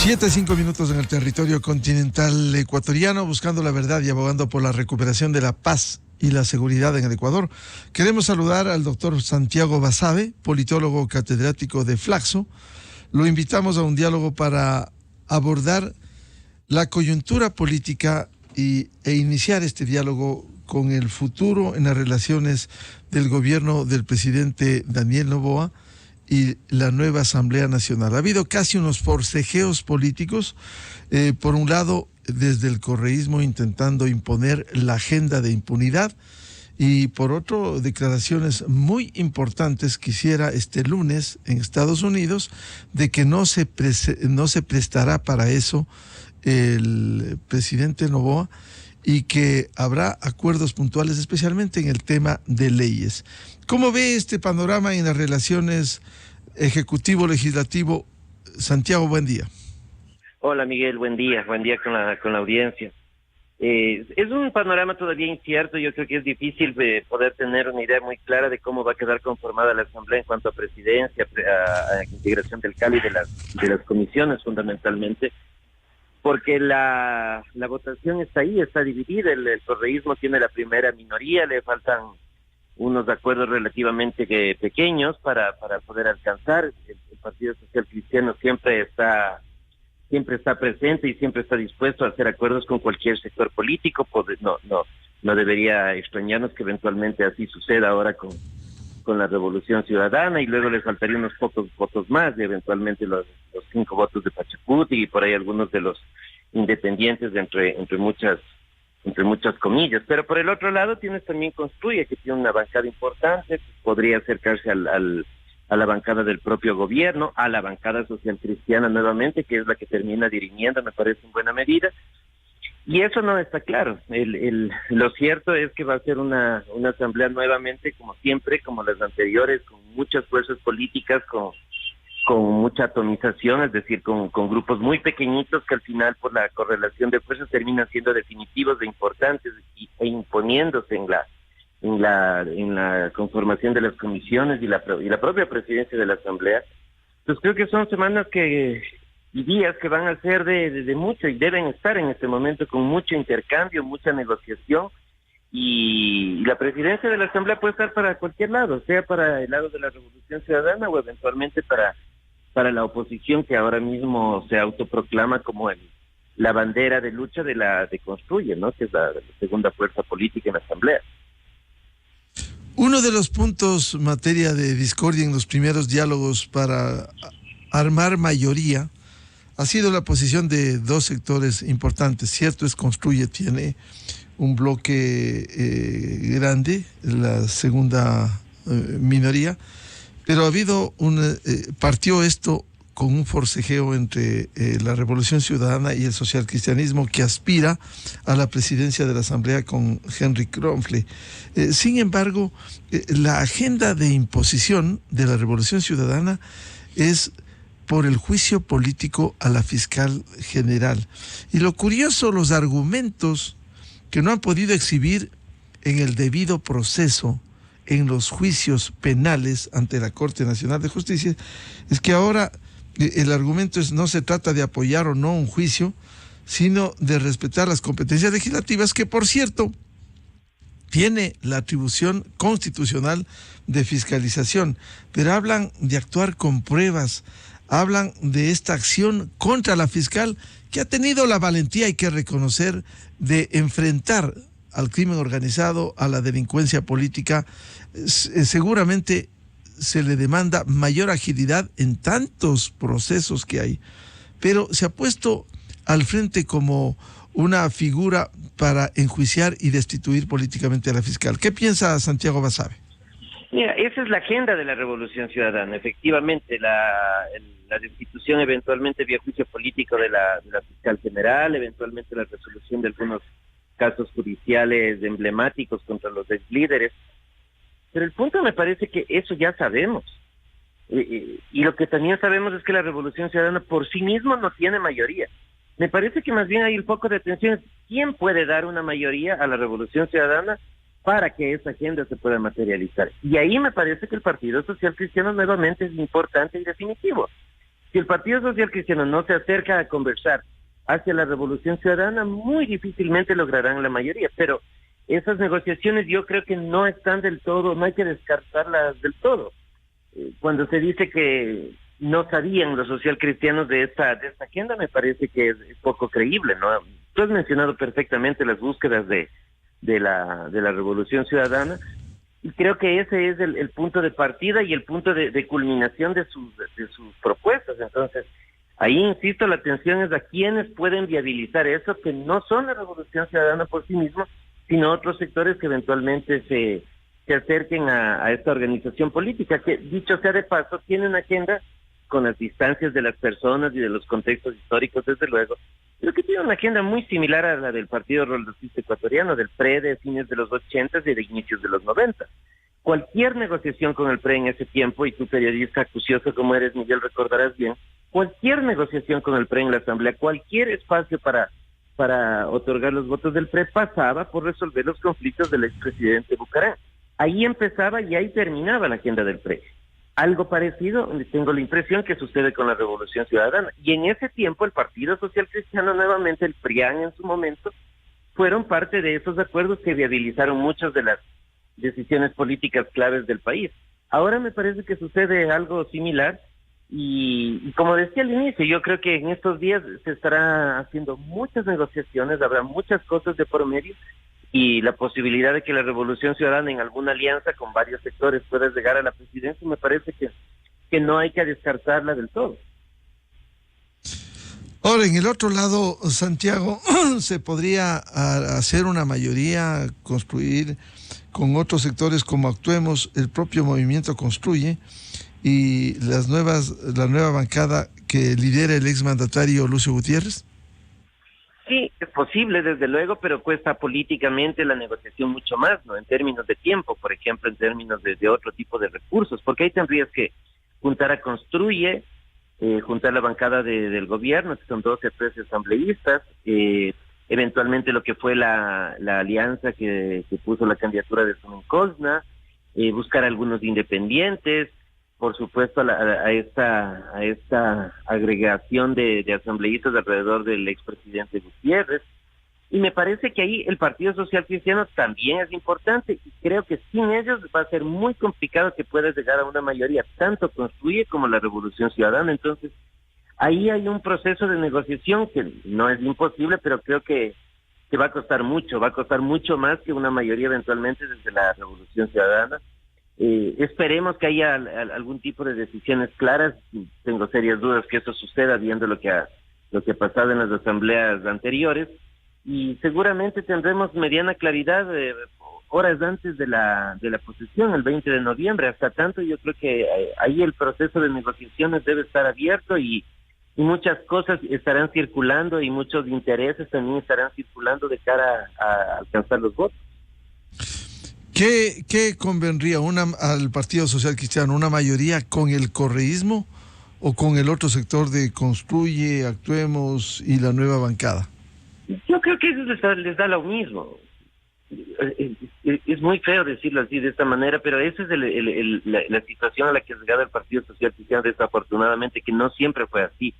7:05 en el territorio continental ecuatoriano, buscando la verdad y abogando por la recuperación de la paz y la seguridad en el Ecuador. Queremos saludar al doctor Santiago Basabe, politólogo catedrático de Flaxo. Lo invitamos a un diálogo para abordar la coyuntura política e iniciar este diálogo con el futuro en las relaciones del gobierno del presidente Daniel Noboa y la nueva Asamblea Nacional. Ha habido casi unos forcejeos políticos, por un lado desde el correísmo intentando imponer la agenda de impunidad y por otro declaraciones muy importantes que hiciera este lunes en Estados Unidos de que no se prestará para eso el presidente Noboa y que habrá acuerdos puntuales, especialmente en el tema de leyes. ¿Cómo ve este panorama en las relaciones ejecutivo-legislativo? Santiago, buen día. Hola Miguel, buen día con la audiencia. Es un panorama todavía incierto. Yo creo que es difícil poder tener una idea muy clara de cómo va a quedar conformada la Asamblea en cuanto a presidencia, a integración del CAL y de las comisiones fundamentalmente, porque la votación está ahí, está dividida. El correísmo tiene la primera minoría, le faltan unos acuerdos relativamente pequeños para poder alcanzar. El Partido Social Cristiano siempre está presente y siempre está dispuesto a hacer acuerdos con cualquier sector político. No debería extrañarnos que eventualmente así suceda ahora con la Revolución Ciudadana, y luego le faltarían unos pocos votos más, y eventualmente los 5 votos de Pachacuti y por ahí algunos de los independientes entre muchas comillas. Pero por el otro lado tienes también Construye, que tiene una bancada importante, podría acercarse a la bancada del propio gobierno, a la bancada social cristiana nuevamente, que es la que termina dirimiendo, me parece, en buena medida. Y eso no está claro. Lo cierto es que va a ser una asamblea nuevamente, como siempre, como las anteriores, con muchas fuerzas políticas, con mucha atomización, es decir, con grupos muy pequeñitos que al final, por la correlación de fuerzas, terminan siendo definitivos e importantes e imponiéndose en la conformación de las comisiones y la propia presidencia de la Asamblea. Entonces creo que son semanas y días que van a ser de mucho, y deben estar en este momento con mucho intercambio, mucha negociación, y la presidencia de la Asamblea puede estar para cualquier lado, sea para el lado de la Revolución Ciudadana o eventualmente para la oposición, que ahora mismo se autoproclama como la bandera de lucha de Construye, ¿no? Que es la segunda fuerza política en la Asamblea. Uno de los puntos, materia de discordia en los primeros diálogos para armar mayoría, ha sido la posición de dos sectores importantes. Cierto es, Construye tiene un bloque grande, la segunda minoría, pero ha habido partió esto con un forcejeo entre la Revolución Ciudadana y el socialcristianismo, que aspira a la presidencia de la Asamblea con Henry Kronfle. Sin embargo, la agenda de imposición de la Revolución Ciudadana es por el juicio político a la fiscal general. Y lo curioso, los argumentos que no han podido exhibir en el debido proceso en los juicios penales ante la Corte Nacional de Justicia, es que ahora el argumento no se trata de apoyar o no un juicio, sino de respetar las competencias legislativas, que por cierto tiene la atribución constitucional de fiscalización, pero hablan de actuar con pruebas, hablan de esta acción contra la fiscal, que ha tenido la valentía, hay que reconocer, de enfrentar al crimen organizado, a la delincuencia política. Seguramente se le demanda mayor agilidad en tantos procesos que hay, pero se ha puesto al frente como una figura para enjuiciar y destituir políticamente a la fiscal. ¿Qué piensa Santiago Basabe? Mira, esa es la agenda de la Revolución Ciudadana. Efectivamente, la destitución eventualmente vía juicio político de la fiscal general, eventualmente la resolución de algunos casos judiciales emblemáticos contra los ex líderes. Pero el punto, me parece que eso ya sabemos. Y lo que también sabemos es que la Revolución Ciudadana por sí misma no tiene mayoría. Me parece que más bien hay el foco de atención es quién puede dar una mayoría a la Revolución Ciudadana para que esa agenda se pueda materializar. Y ahí me parece que el Partido Social Cristiano nuevamente es importante y definitivo. Si el Partido Social Cristiano no se acerca a conversar hacia la Revolución Ciudadana, muy difícilmente lograrán la mayoría, pero esas negociaciones yo creo que no están del todo, no hay que descartarlas del todo. Cuando se dice que no sabían los socialcristianos de esta agenda, me parece que es poco creíble, ¿no? Tú has mencionado perfectamente las búsquedas de la Revolución Ciudadana, y creo que ese es el punto de partida y el punto de culminación de sus propuestas. Entonces, ahí, insisto, la atención es a quienes pueden viabilizar eso, que no son la Revolución Ciudadana por sí mismos, sino otros sectores que eventualmente se acerquen a esta organización política, que, dicho sea de paso, tiene una agenda con las distancias de las personas y de los contextos históricos, desde luego, pero que tiene una agenda muy similar a la del Partido Roldosista Ecuatoriano, del PRE de fines de los 80 y de inicios de los 90. Cualquier negociación con el PRE en ese tiempo, y tú, periodista acucioso como eres, Miguel, recordarás bien, cualquier negociación con el PRE en la Asamblea, cualquier espacio para otorgar los votos del PRE pasaba por resolver los conflictos del expresidente Bucaram. Ahí empezaba y ahí terminaba la agenda del PRE. Algo parecido, tengo la impresión, que sucede con la Revolución Ciudadana. Y en ese tiempo el Partido Social Cristiano, nuevamente el PRIAN en su momento, fueron parte de esos acuerdos que viabilizaron muchas de las decisiones políticas claves del país. Ahora me parece que sucede algo similar y como decía al inicio, yo creo que en estos días se estará haciendo muchas negociaciones, habrá muchas cosas de por medio, y la posibilidad de que la Revolución Ciudadana en alguna alianza con varios sectores pueda llegar a la presidencia, me parece que no hay que descartarla del todo. Ahora, en el otro lado, Santiago, se podría hacer una mayoría, construir con otros sectores como Actuemos, el propio movimiento Construye y la nueva bancada que lidera el exmandatario Lucio Gutiérrez. Sí, es posible, desde luego, pero cuesta políticamente la negociación mucho más, ¿no? En términos de tiempo, por ejemplo, en términos de otro tipo de recursos, porque ahí tendrías que juntar a Construye, juntar la bancada del gobierno, que son 12 o 13 asambleístas, eventualmente lo que fue la alianza que puso la candidatura de Sumin Cosna, buscar algunos independientes, por supuesto a esta agregación de asambleístas alrededor del expresidente Gutiérrez, y me parece que ahí el Partido Social Cristiano también es importante, y creo que sin ellos va a ser muy complicado que pueda llegar a una mayoría, tanto Construye como la Revolución Ciudadana. Entonces ahí hay un proceso de negociación que no es imposible, pero creo que va a costar mucho más que una mayoría eventualmente desde la Revolución Ciudadana. Esperemos que haya algún tipo de decisiones claras. Tengo serias dudas que eso suceda viendo lo que ha pasado en las asambleas anteriores, y seguramente tendremos mediana claridad horas antes de la posesión, el 20 de noviembre. Hasta tanto, yo creo que ahí el proceso de negociaciones debe estar abierto, y muchas cosas estarán circulando y muchos intereses también estarán circulando de cara a alcanzar los votos. ¿Qué convendría al Partido Social Cristiano? ¿Una mayoría con el correísmo o con el otro sector de Construye, Actuemos y la nueva bancada? Yo creo que eso les da lo mismo. Es muy feo decirlo así, de esta manera, pero esa es la situación a la que ha llegado el Partido Social Cristiano, desafortunadamente, que no siempre fue así.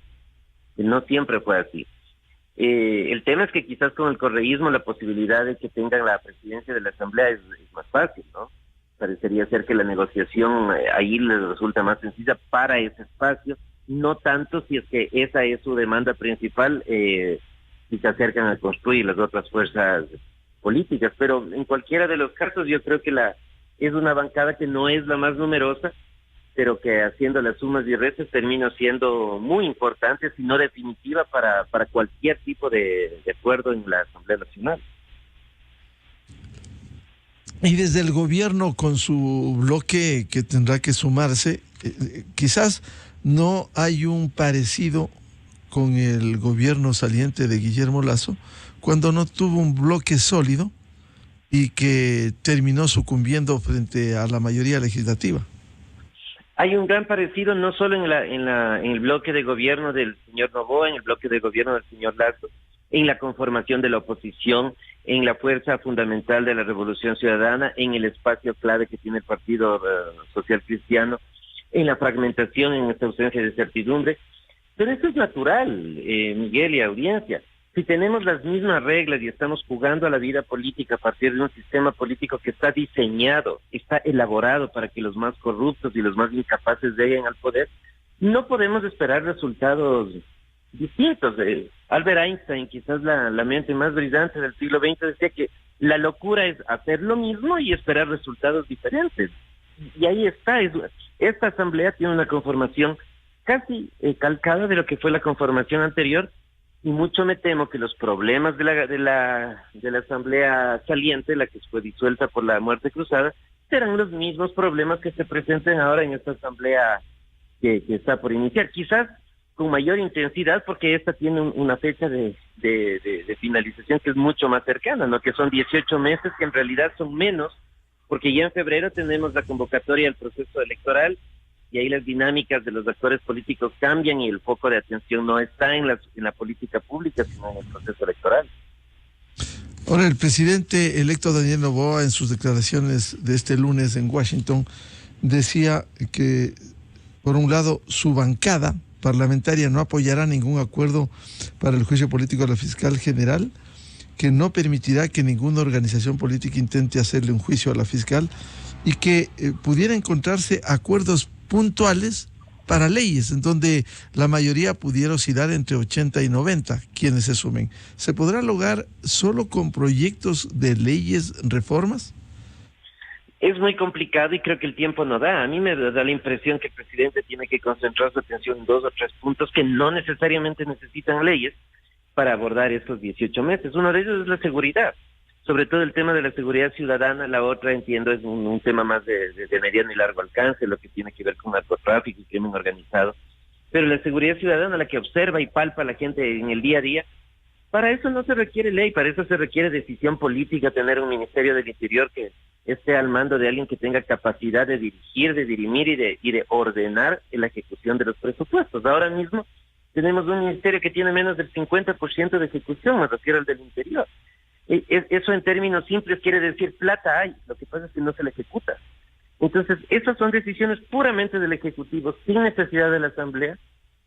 El tema es que quizás con el correísmo la posibilidad de que tengan la presidencia de la Asamblea es más fácil, ¿no? Parecería ser que la negociación ahí les resulta más sencilla para ese espacio, no tanto si es que esa es su demanda principal, si se acercan a construir las otras fuerzas políticas. Pero en cualquiera de los casos yo creo que es una bancada que no es la más numerosa, pero que haciendo las sumas y restas termina siendo muy importante, si no definitiva, para cualquier tipo de acuerdo en la Asamblea Nacional. Y desde el gobierno, con su bloque que tendrá que sumarse, quizás no hay un parecido con el gobierno saliente de Guillermo Lasso, cuando no tuvo un bloque sólido y que terminó sucumbiendo frente a la mayoría legislativa. Hay un gran parecido no solo en el bloque de gobierno del señor Noboa, en el bloque de gobierno del señor Lasso, en la conformación de la oposición, en la fuerza fundamental de la Revolución Ciudadana, en el espacio clave que tiene el Partido Social Cristiano, en la fragmentación, en esta ausencia de certidumbre. Pero eso es natural, Miguel y audiencia. Si tenemos las mismas reglas y estamos jugando a la vida política a partir de un sistema político que está diseñado, está elaborado para que los más corruptos y los más incapaces lleguen al poder, no podemos esperar resultados distintos. Albert Einstein, quizás la mente más brillante del siglo XX, decía que la locura es hacer lo mismo y esperar resultados diferentes. Y ahí está. Esta asamblea tiene una conformación casi calcada de lo que fue la conformación anterior, y mucho me temo que los problemas de la asamblea saliente, la que fue disuelta por la muerte cruzada, serán los mismos problemas que se presenten ahora en esta asamblea que está por iniciar, quizás con mayor intensidad, porque esta tiene una fecha de finalización que es mucho más cercana, ¿no? Que son 18 meses, que en realidad son menos, porque ya en febrero tenemos la convocatoria del proceso electoral, y ahí las dinámicas de los actores políticos cambian y el foco de atención no está en la política pública, sino en el proceso electoral. Ahora, el presidente electo Daniel Noboa, en sus declaraciones de este lunes en Washington, decía que, por un lado, su bancada parlamentaria no apoyará ningún acuerdo para el juicio político de la fiscal general, que no permitirá que ninguna organización política intente hacerle un juicio a la fiscal, y que pudiera encontrarse acuerdos puntuales para leyes, en donde la mayoría pudiera oscilar entre 80 y 90 quienes se sumen. ¿Se podrá lograr solo con proyectos de leyes, reformas? Es muy complicado y creo que el tiempo no da. A mí me da la impresión que el presidente tiene que concentrar su atención en 2 o 3 puntos que no necesariamente necesitan leyes para abordar estos 18 meses. Uno de ellos es la seguridad, sobre todo el tema de la seguridad ciudadana. La otra, entiendo, es un tema más de mediano y largo alcance, lo que tiene que ver con narcotráfico y crimen organizado. Pero la seguridad ciudadana, la que observa y palpa a la gente en el día a día, para eso no se requiere ley, para eso se requiere decisión política, tener un Ministerio del Interior que esté al mando de alguien que tenga capacidad de dirigir, de dirimir y de ordenar la ejecución de los presupuestos. Ahora mismo tenemos un ministerio que tiene menos del 50% de ejecución, me refiero al del Interior. Eso en términos simples quiere decir plata hay, lo que pasa es que no se la ejecuta. Entonces, esas son decisiones puramente del Ejecutivo, sin necesidad de la Asamblea,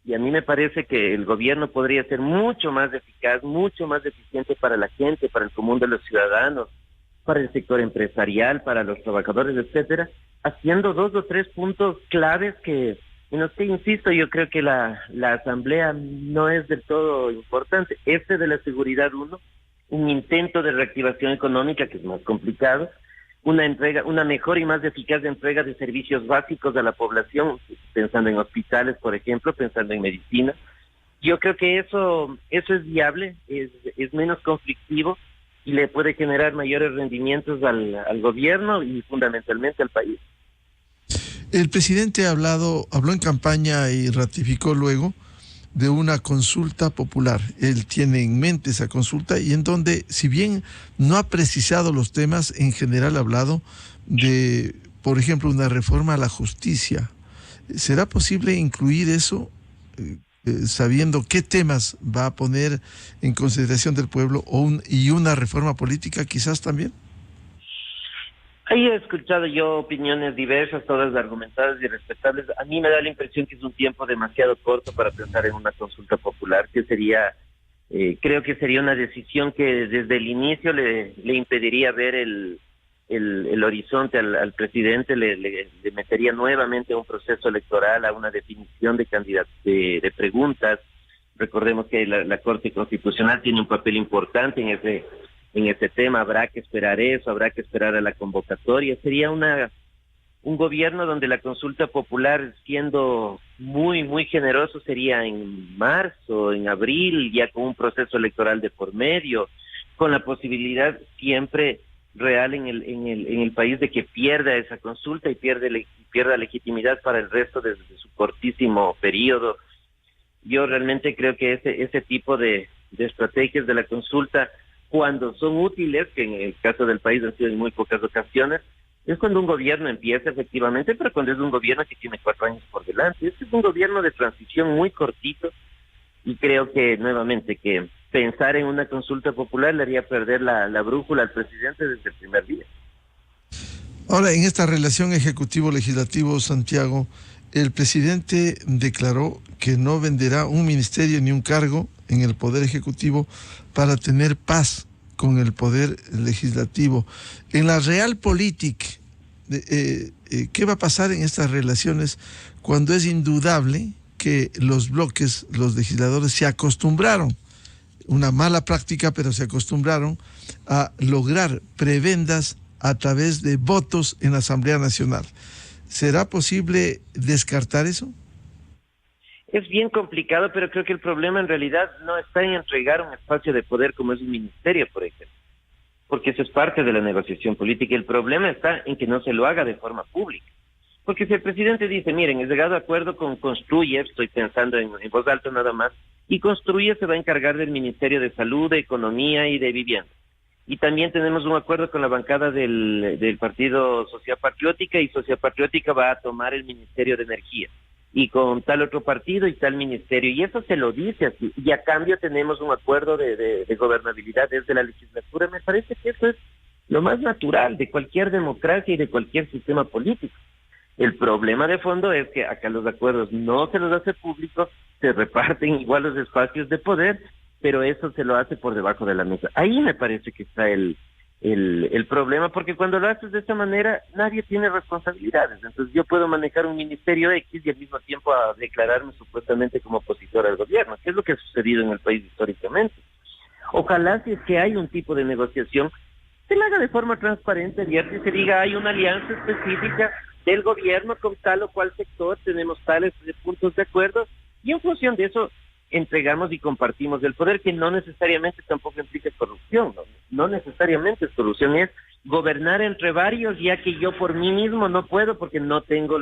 y a mí me parece que el gobierno podría ser mucho más eficaz, mucho más eficiente para la gente, para el común de los ciudadanos, para el sector empresarial, para los trabajadores, etcétera, haciendo 2 o 3 puntos claves que, en los que, insisto, yo creo que la Asamblea no es del todo importante. Este de la seguridad, un intento de reactivación económica, que es más complicado, una mejor y más eficaz entrega de servicios básicos a la población, pensando en hospitales, por ejemplo, pensando en medicina. Yo creo que eso es viable, es menos conflictivo y le puede generar mayores rendimientos al gobierno y fundamentalmente al país. El presidente habló en campaña y ratificó luego de una consulta popular. Él tiene en mente esa consulta, y en donde, si bien no ha precisado los temas, en general ha hablado de, por ejemplo, una reforma a la justicia. ¿Será posible incluir eso, sabiendo qué temas va a poner en consideración del pueblo, y una reforma política quizás también? Ahí he escuchado yo opiniones diversas, todas argumentadas y respetables. A mí me da la impresión que es un tiempo demasiado corto para pensar en una consulta popular, que sería, creo que sería una decisión que desde el inicio le impediría ver el horizonte al presidente, le metería nuevamente a un proceso electoral, a una definición de preguntas. Recordemos que la Corte Constitucional tiene un papel importante en ese tema. Habrá que esperar eso, habrá que esperar a la convocatoria. Sería un gobierno donde la consulta popular, siendo muy, muy generoso, sería en marzo, en abril, ya con un proceso electoral de por medio, con la posibilidad siempre real en el país de que pierda esa consulta y pierda legitimidad para el resto de su cortísimo periodo. Yo realmente creo que ese tipo de estrategias de la consulta, cuando son útiles, que en el caso del país han sido en muy pocas ocasiones, es cuando un gobierno empieza efectivamente, pero cuando es un gobierno que tiene 4 años por delante. Este es un gobierno de transición muy cortito, y creo que nuevamente que pensar en una consulta popular le haría perder la brújula al presidente desde el primer día. Ahora, en esta relación ejecutivo-legislativo, Santiago, el presidente declaró que no venderá un ministerio ni un cargo en el Poder Ejecutivo para tener paz con el Poder Legislativo. En la Realpolitik, ¿qué va a pasar en estas relaciones cuando es indudable que los bloques, los legisladores se acostumbraron, una mala práctica, pero se acostumbraron a lograr prebendas a través de votos en la Asamblea Nacional? ¿Será posible descartar eso? Es bien complicado, pero creo que el problema en realidad no está en entregar un espacio de poder como es un ministerio, por ejemplo, porque eso es parte de la negociación política. El problema está en que no se lo haga de forma pública. Porque si el presidente dice, miren, he llegado a acuerdo con Construye, estoy pensando en voz alta nada más, y Construye se va a encargar del Ministerio de Salud, de Economía y de Vivienda. Y también tenemos un acuerdo con la bancada del Partido Social Patriótica, y Social Patriótica va a tomar el Ministerio de Energía, y con tal otro partido y tal ministerio, y eso se lo dice así, y a cambio tenemos un acuerdo de gobernabilidad desde la legislatura. Me parece que eso es lo más natural de cualquier democracia y de cualquier sistema político. El problema de fondo es que acá los acuerdos no se los hace públicos, se reparten igual los espacios de poder, pero eso se lo hace por debajo de la mesa. Ahí me parece que está el problema, porque cuando lo haces de esta manera, nadie tiene responsabilidades. Entonces yo puedo manejar un ministerio X y al mismo tiempo a declararme supuestamente como opositor al gobierno, que es lo que ha sucedido en el país históricamente. Ojalá, si es que hay un tipo de negociación, se la haga de forma transparente, abierta, y se diga, hay una alianza específica del gobierno con tal o cual sector, tenemos tales puntos de acuerdo, y en función de eso entregamos y compartimos el poder, que no necesariamente tampoco implica corrupción, no necesariamente solución es gobernar entre varios, ya que yo por mí mismo no puedo porque no tengo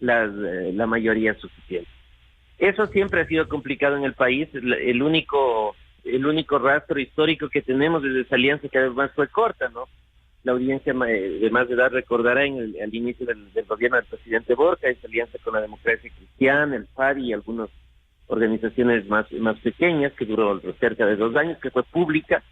la mayoría suficiente. Eso siempre ha sido complicado en el país. El único rastro histórico que tenemos desde esa alianza, que además fue corta, ¿no? La audiencia de más de edad recordará al inicio del gobierno del presidente Borja, esa alianza con la Democracia Cristiana, el FARI y algunas organizaciones más pequeñas, que duró cerca de 2 años, que fue pública,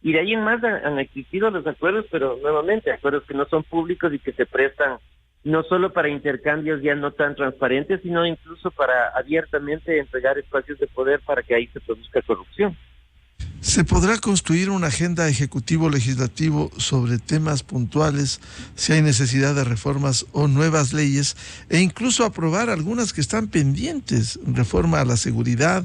y de ahí en más han existido los acuerdos, pero nuevamente acuerdos que no son públicos y que se prestan no solo para intercambios ya no tan transparentes, sino incluso para abiertamente entregar espacios de poder para que ahí se produzca corrupción. ¿Se podrá construir una agenda ejecutivo-legislativo sobre temas puntuales, si hay necesidad de reformas o nuevas leyes, e incluso aprobar algunas que están pendientes? Reforma a la seguridad,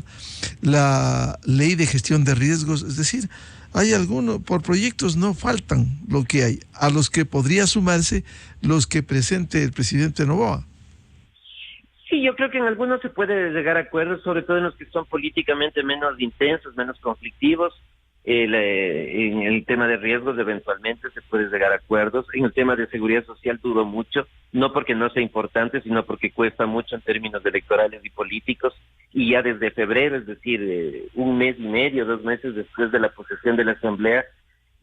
la ley de gestión de riesgos, es decir, hay algunos, por proyectos no faltan lo que hay, a los que podría sumarse los que presente el presidente Noboa. Sí, yo creo que en algunos se puede llegar a acuerdos, sobre todo en los que son políticamente menos intensos, menos conflictivos. En el tema de riesgos eventualmente se puede llegar a acuerdos. En el tema de seguridad social dudo mucho, no porque no sea importante, sino porque cuesta mucho en términos electorales y políticos. Y ya desde febrero, es decir, 1 mes y medio, 2 meses después de la posesión de la Asamblea,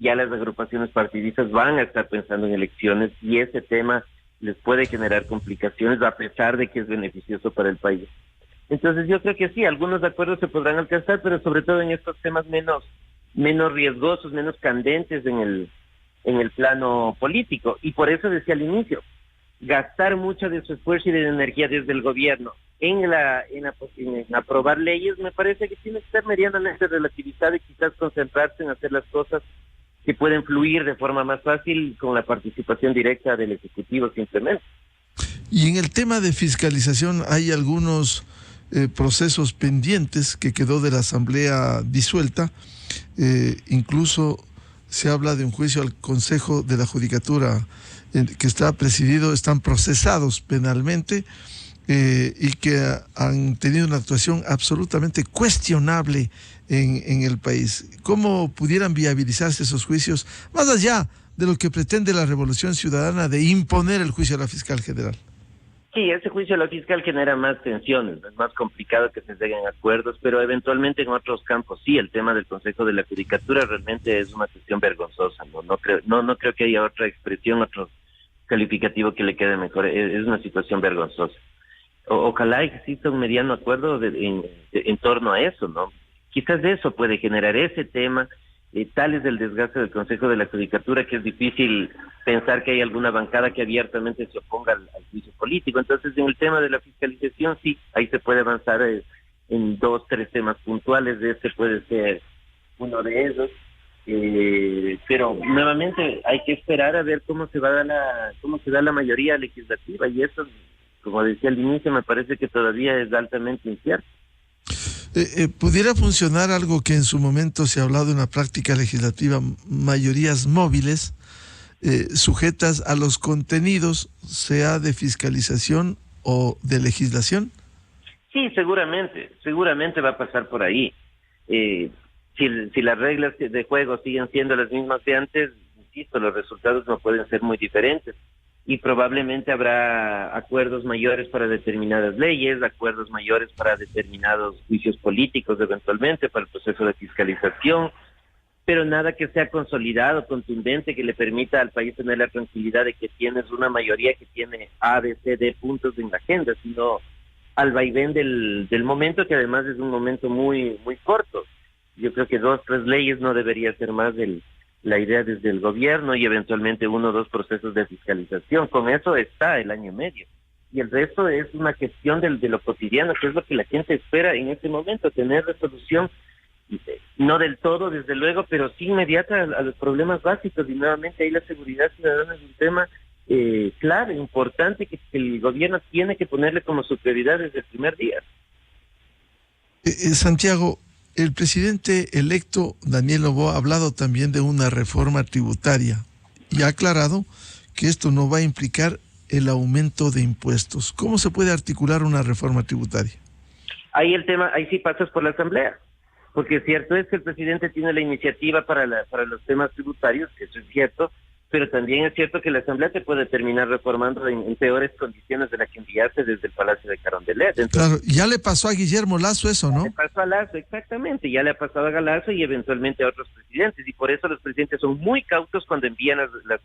ya las agrupaciones partidistas van a estar pensando en elecciones, y ese tema les puede generar complicaciones a pesar de que es beneficioso para el país. Entonces yo creo que sí, algunos acuerdos se podrán alcanzar, pero sobre todo en estos temas menos riesgosos, menos candentes en el plano político. Y por eso decía al inicio, gastar mucho de su esfuerzo y de energía desde el gobierno en aprobar leyes, me parece que tiene que ser medianamente relativizado y quizás concentrarse en hacer las cosas que pueden fluir de forma más fácil con la participación directa del Ejecutivo simplemente. Y en el tema de fiscalización hay algunos procesos pendientes que quedó de la Asamblea disuelta, incluso se habla de un juicio al Consejo de la Judicatura que está presidido, están procesados penalmente y que han tenido una actuación absolutamente cuestionable en el país. ¿Cómo pudieran viabilizarse esos juicios, más allá de lo que pretende la Revolución Ciudadana de imponer el juicio a la fiscal general? Sí, ese juicio a la fiscal genera más tensiones, es más complicado que se lleguen a acuerdos, pero eventualmente en otros campos sí. El tema del Consejo de la Judicatura realmente es una cuestión vergonzosa, no creo que haya otra expresión, otro calificativo que le quede mejor. Es una situación vergonzosa. Ojalá exista un mediano acuerdo en torno a eso, ¿no? Quizás eso puede generar ese tema, tal es el desgaste del Consejo de la Judicatura que es difícil pensar que hay alguna bancada que abiertamente se oponga al juicio político. Entonces, en el tema de la fiscalización, sí, ahí se puede avanzar en 2, 3 temas puntuales. De este puede ser uno de ellos. Pero nuevamente hay que esperar a ver cómo se da la mayoría legislativa, y eso, como decía al inicio, me parece que todavía es altamente incierto. ¿Pudiera funcionar algo que en su momento se ha hablado en la práctica legislativa, mayorías móviles, sujetas a los contenidos, sea de fiscalización o de legislación? Sí, seguramente va a pasar por ahí. Si las reglas de juego siguen siendo las mismas de antes, insisto, los resultados no pueden ser muy diferentes. Y probablemente habrá acuerdos mayores para determinadas leyes, acuerdos mayores para determinados juicios políticos eventualmente, para el proceso de fiscalización, pero nada que sea consolidado, contundente, que le permita al país tener la tranquilidad de que tienes una mayoría que tiene A, B, C, D puntos en la agenda, sino al vaivén del momento, que además es un momento muy, muy corto. Yo creo que 2, 3 leyes no debería ser más la idea desde el gobierno, y eventualmente 1 o 2 procesos de fiscalización. Con eso está el año y medio. Y el resto es una gestión de lo cotidiano, que es lo que la gente espera en este momento, tener resolución, no del todo, desde luego, pero sí inmediata a los problemas básicos. Y nuevamente ahí la seguridad ciudadana es un tema clave, importante, que el gobierno tiene que ponerle como su prioridad desde el primer día. Santiago, el presidente electo Daniel Noboa ha hablado también de una reforma tributaria y ha aclarado que esto no va a implicar el aumento de impuestos. ¿Cómo se puede articular una reforma tributaria? Ahí el tema, ahí sí pasas por la Asamblea, porque cierto es que el presidente tiene la iniciativa para los temas tributarios, que eso es cierto, pero también es cierto que la Asamblea te puede terminar reformando en peores condiciones de las que enviaste desde el Palacio de Carondelet. Entonces, claro, ya le pasó a Guillermo Lasso eso, ¿no? Le pasó a Lasso, exactamente, ya le ha pasado a Lasso y eventualmente a otros presidentes, y por eso los presidentes son muy cautos cuando envían las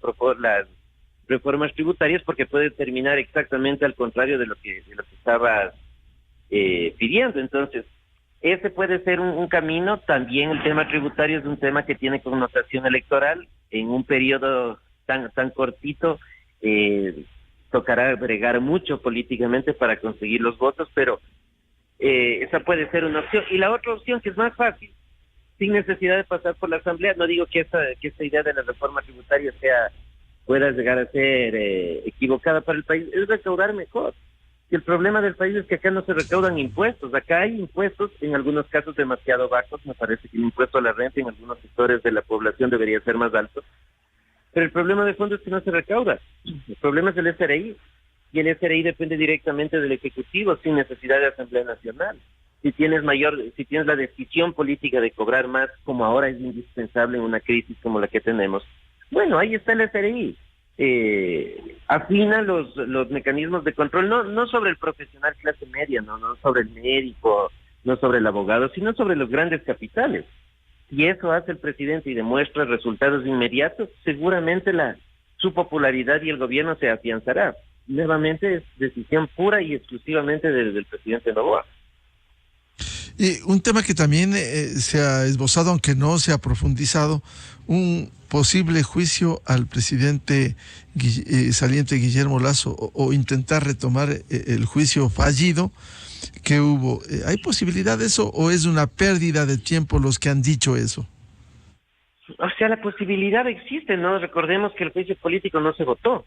reformas tributarias, porque puede terminar exactamente al contrario de lo que estabas pidiendo. Entonces, ese puede ser un camino. También el tema tributario es un tema que tiene connotación electoral. En un periodo tan cortito, tocará bregar mucho políticamente para conseguir los votos, pero esa puede ser una opción. Y la otra opción, que es más fácil, sin necesidad de pasar por la Asamblea, no digo que esta idea de la reforma tributaria pueda llegar a ser equivocada para el país, es recaudar mejor. Y el problema del país es que acá no se recaudan impuestos. Acá hay impuestos, en algunos casos demasiado bajos. Me parece que el impuesto a la renta en algunos sectores de la población debería ser más alto. Pero el problema de fondo es que no se recauda. El problema es el SRI. Y el SRI depende directamente del Ejecutivo, sin necesidad de Asamblea Nacional. Si tienes la decisión política de cobrar más, como ahora es indispensable en una crisis como la que tenemos, bueno, ahí está el SRI. Afina los mecanismos de control, no sobre el profesional clase media, no sobre el médico, no sobre el abogado, sino sobre los grandes capitales. Si eso hace el presidente y demuestra resultados inmediatos, seguramente su popularidad y el gobierno se afianzará. Nuevamente es decisión pura y exclusivamente del presidente Noboa. Y un tema que también se ha esbozado, aunque no se ha profundizado, un posible juicio al presidente saliente Guillermo Lasso, o intentar retomar el juicio fallido que hubo. ¿Hay posibilidad de eso o es una pérdida de tiempo los que han dicho eso? O sea, la posibilidad existe, ¿no? Recordemos que el juicio político no se votó.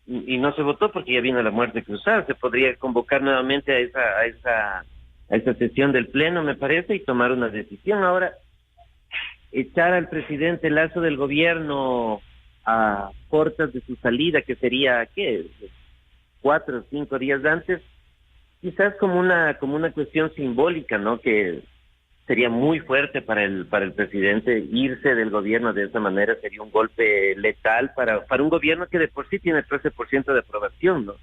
Y no se votó porque ya vino la muerte cruzada. Se podría convocar nuevamente a esa sesión del Pleno, me parece, y tomar una decisión. Ahora, echar al presidente Lasso del gobierno a portas de su salida, que sería, 4 o 5 días antes, quizás como una cuestión simbólica, ¿no? Que sería muy fuerte para el presidente irse del gobierno de esa manera. Sería un golpe letal para un gobierno que de por sí tiene 13% de aprobación, ¿no?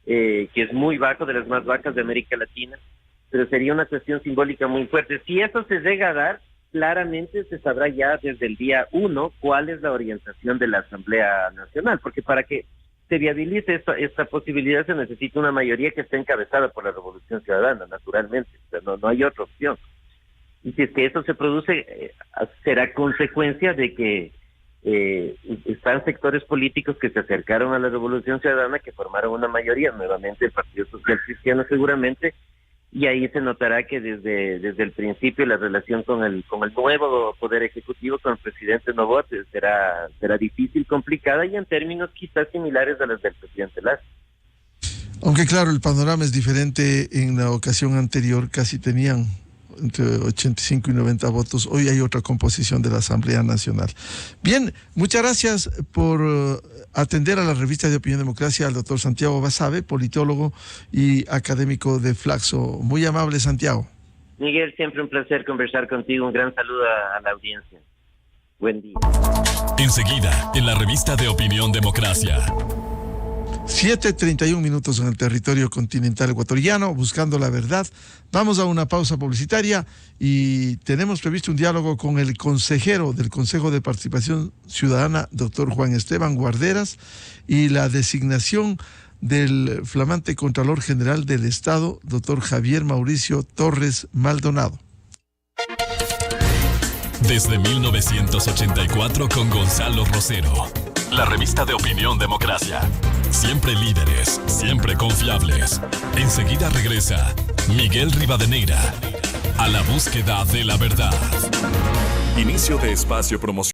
Que es muy bajo, de las más bajas de América Latina, pero sería una cuestión simbólica muy fuerte. Si eso se llega a dar, claramente se sabrá ya desde el día 1 cuál es la orientación de la Asamblea Nacional, porque para que se viabilice esta posibilidad se necesita una mayoría que esté encabezada por la Revolución Ciudadana, naturalmente. O sea, no hay otra opción. Y si es que eso se produce, será consecuencia de que están sectores políticos que se acercaron a la Revolución Ciudadana, que formaron una mayoría, nuevamente el Partido Social Cristiano seguramente, y ahí se notará que desde el principio la relación con el nuevo Poder Ejecutivo, con el presidente Noboa, será difícil, complicada y en términos quizás similares a las del presidente Lasso. Aunque claro, el panorama es diferente. En la ocasión anterior casi tenían entre 85 y 90 votos. Hoy hay otra composición de la Asamblea Nacional. Bien, muchas gracias por atender a la revista de Opinión Democracia al doctor Santiago Basabe, politólogo y académico de Flaxo. Muy amable, Santiago. Miguel, siempre un placer conversar contigo. Un gran saludo a la audiencia. Buen día. Enseguida, en la revista de Opinión Democracia. 7:31 en el territorio continental ecuatoriano, buscando la verdad. Vamos a una pausa publicitaria y tenemos previsto un diálogo con el consejero del Consejo de Participación Ciudadana, doctor Juan Esteban Guarderas, y la designación del flamante Contralor General del Estado, doctor Javier Mauricio Torres Maldonado. Desde 1984 con Gonzalo Rosero. La revista de Opinión Democracia. Siempre líderes, siempre confiables. Enseguida regresa Miguel Rivadeneira a la búsqueda de la verdad. Inicio de espacio promocional.